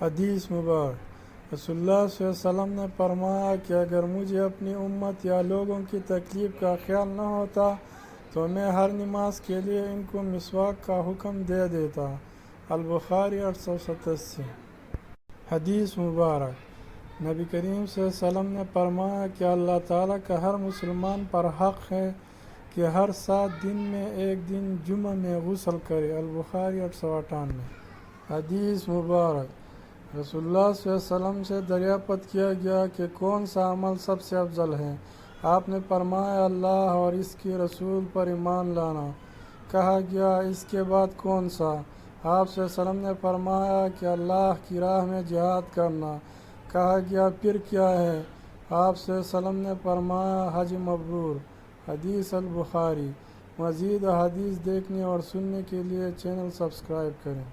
حدیث مبارک۔ رسول اللہ صلی اللہ علیہ وسلم نے فرمایا کہ اگر مجھے اپنی امت یا لوگوں کی تکلیف کا خیال نہ ہوتا تو میں ہر نماز کے لیے ان کو مسواک کا حکم دے دیتا۔ البخاری 887۔ حدیث مبارک۔ نبی کریم صلی اللہ علیہ وسلم نے فرمایا کہ اللہ تعالیٰ کا ہر مسلمان پر حق ہے کہ ہر 7 دن میں ایک دن جمعہ میں غسل کرے۔ البخاری 898۔ حدیث مبارک۔ رسول اللہ صلی اللہ علیہ وسلم سے دریافت کیا گیا کہ کون سا عمل سب سے افضل ہے؟ آپ نے فرمایا اللہ اور اس کے رسول پر ایمان لانا۔ کہا گیا اس کے بعد کون سا؟ آپ صلی اللہ علیہ وسلم نے فرمایا کہ اللہ کی راہ میں جہاد کرنا۔ کہا گیا پھر کیا ہے؟ آپ صلی اللہ علیہ وسلم نے فرمایا حج مبرور۔ حدیث البخاری۔ مزید احادیث دیکھنے اور سننے کے لیے چینل سبسکرائب کریں۔